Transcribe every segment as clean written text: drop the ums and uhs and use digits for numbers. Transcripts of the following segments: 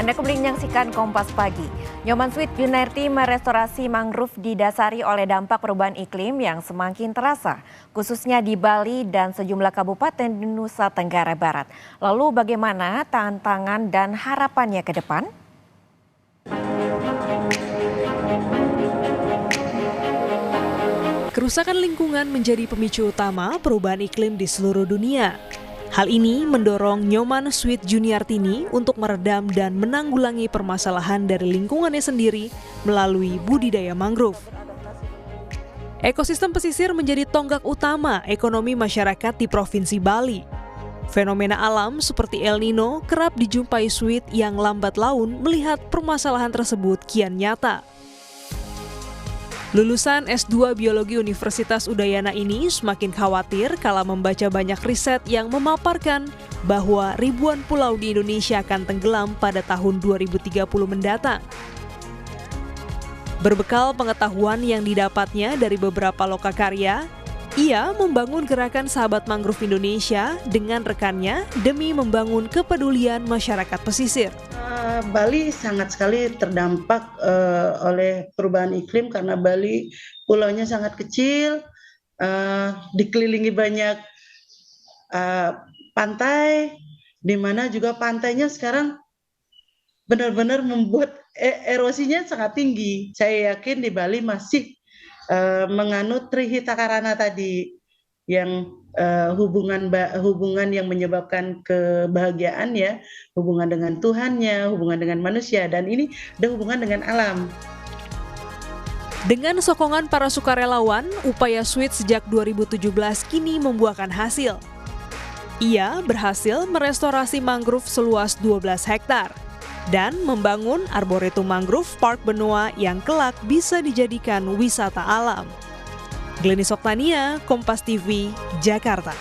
Anda kembali menyaksikan Kompas Pagi. Nyoman Sweet Junarti merestorasi mangrove didasari oleh dampak perubahan iklim yang semakin terasa, khususnya di Bali dan sejumlah kabupaten di Nusa Tenggara Barat. Lalu bagaimana tantangan dan harapannya ke depan? Kerusakan lingkungan menjadi pemicu utama perubahan iklim di seluruh dunia. Hal ini mendorong Nyoman Sweet Juniartini untuk meredam dan menanggulangi permasalahan dari lingkungannya sendiri melalui budidaya mangrove. Ekosistem pesisir menjadi tonggak utama ekonomi masyarakat di Provinsi Bali. Fenomena alam seperti El Nino kerap dijumpai Sweet yang lambat laun melihat permasalahan tersebut kian nyata. Lulusan S2 Biologi Universitas Udayana ini semakin khawatir kala membaca banyak riset yang memaparkan bahwa ribuan pulau di Indonesia akan tenggelam pada tahun 2030 mendatang. Berbekal pengetahuan yang didapatnya dari beberapa lokakarya, ia membangun gerakan Sahabat Mangrove Indonesia dengan rekannya demi membangun kepedulian masyarakat pesisir. Bali sangat sekali terdampak oleh perubahan iklim karena Bali pulaunya sangat kecil, dikelilingi banyak pantai, di mana juga pantainya sekarang benar-benar membuat erosinya sangat tinggi. Saya yakin di Bali masih menganut Trihita Karana tadi yang hubungan yang menyebabkan kebahagiaan ya, hubungan dengan Tuhannya, hubungan dengan manusia, dan ini ada hubungan dengan alam. Dengan sokongan para sukarelawan, upaya Sweet sejak 2017 kini membuahkan hasil. Ia berhasil merestorasi mangrove seluas 12 hektar dan membangun Arboretum Mangrove Park Benoa yang kelak bisa dijadikan wisata alam. Glenis Oktania, Kompas TV, Jakarta.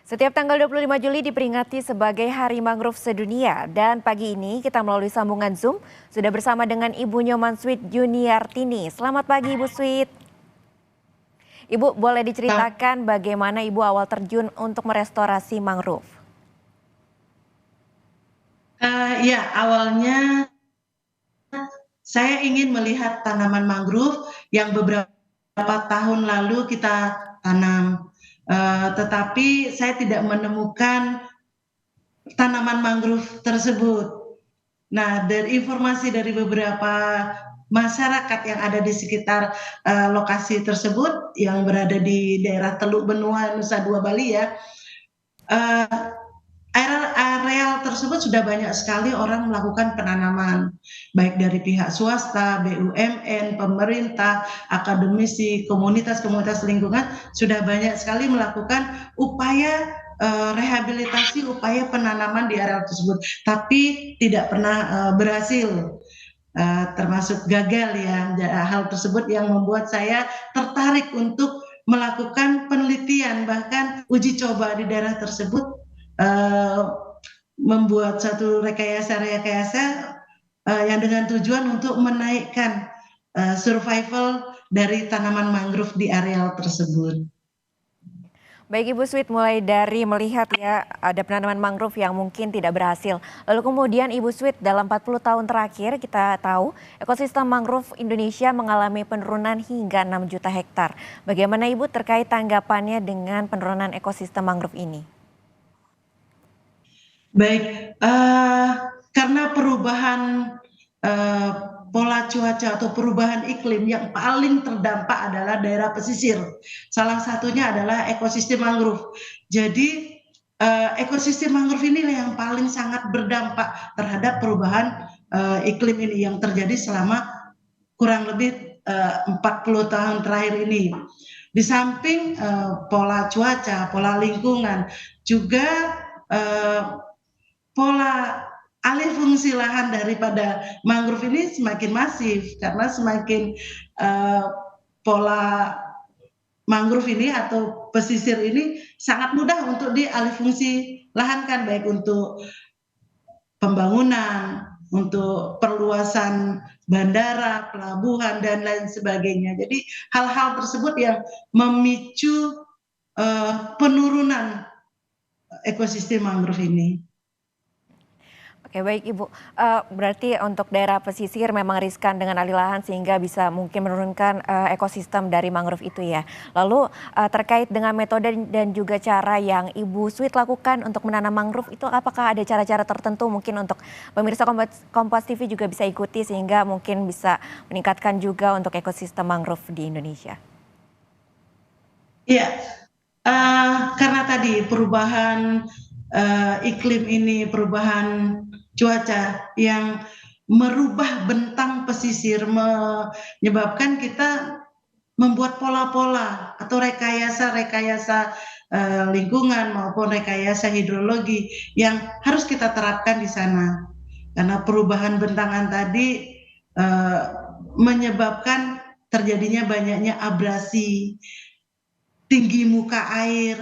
Setiap tanggal 25 Juli diperingati sebagai Hari Mangrove Sedunia, dan pagi ini kita melalui sambungan Zoom sudah bersama dengan Ibu Nyoman Sweet Juniartini. Selamat pagi Ibu Sweet. Ibu, boleh diceritakan bagaimana Ibu awal terjun untuk merestorasi mangrove? Ya, awalnya saya ingin melihat tanaman mangrove yang beberapa tahun lalu kita tanam, tetapi saya tidak menemukan tanaman mangrove tersebut. Nah, dari informasi dari beberapa masyarakat yang ada di sekitar lokasi tersebut yang berada di daerah Teluk Benoa, Nusa Dua Bali ya, areal tersebut sudah banyak sekali orang melakukan penanaman, baik dari pihak swasta, BUMN, pemerintah, akademisi, komunitas-komunitas lingkungan sudah banyak sekali melakukan upaya rehabilitasi, upaya penanaman di areal tersebut, tapi tidak pernah berhasil. Termasuk gagal ya, hal tersebut yang membuat saya tertarik untuk melakukan penelitian, bahkan uji coba di daerah tersebut, membuat satu rekayasa yang dengan tujuan untuk menaikkan survival dari tanaman mangrove di areal tersebut. Baik Ibu Sweet, mulai dari melihat ya ada penanaman mangrove yang mungkin tidak berhasil. Lalu kemudian Ibu Sweet, dalam 40 tahun terakhir kita tahu ekosistem mangrove Indonesia mengalami penurunan hingga 6 juta hektar. Bagaimana Ibu terkait tanggapannya dengan penurunan ekosistem mangrove ini? Baik, karena perubahan pola cuaca atau perubahan iklim yang paling terdampak adalah daerah pesisir. Salah satunya adalah ekosistem mangrove. Jadi ekosistem mangrove ini yang paling sangat berdampak terhadap perubahan iklim ini yang terjadi selama kurang lebih 40 tahun terakhir ini. Di samping pola cuaca, pola lingkungan, juga pola alih fungsi lahan daripada mangrove ini semakin masif, karena semakin pola mangrove ini atau pesisir ini sangat mudah untuk dialih fungsi lahankan, baik untuk pembangunan, untuk perluasan bandara, pelabuhan, dan lain sebagainya. Jadi hal-hal tersebut yang memicu penurunan ekosistem mangrove ini. Oke, baik Ibu. Berarti untuk daerah pesisir memang riskan dengan alih lahan sehingga bisa mungkin menurunkan ekosistem dari mangrove itu ya. Lalu terkait dengan metode dan juga cara yang Ibu Sweet lakukan untuk menanam mangrove itu, apakah ada cara-cara tertentu mungkin untuk pemirsa Kompas TV juga bisa ikuti sehingga mungkin bisa meningkatkan juga untuk ekosistem mangrove di Indonesia? Iya, karena tadi perubahan iklim ini, perubahan cuaca yang merubah bentang pesisir, menyebabkan kita membuat pola-pola atau rekayasa-rekayasa lingkungan maupun rekayasa hidrologi yang harus kita terapkan di sana. Karena perubahan bentangan tadi menyebabkan terjadinya banyaknya abrasi, tinggi muka air,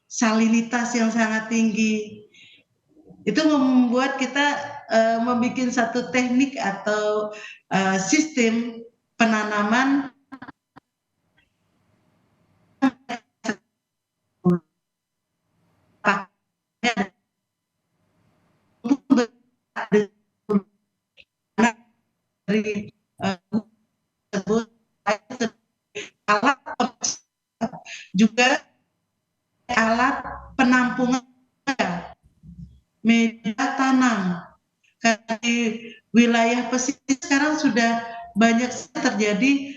salinitas yang sangat tinggi. Itu membuat kita membuat satu teknik atau sistem penanaman dari tersebut alat juga alat penampungan media tanam. Karena di wilayah pesisir sekarang sudah banyak terjadi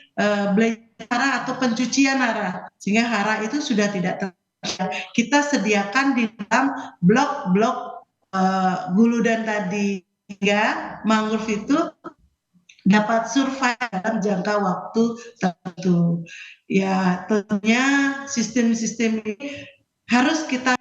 belajar hara atau pencucian hara, sehingga hara itu sudah tidak terjadi. Kita sediakan di dalam blok-blok guludan tadi, sehingga mangrove itu dapat survive dalam jangka waktu tertentu. Ya, tentunya sistem-sistem ini harus kita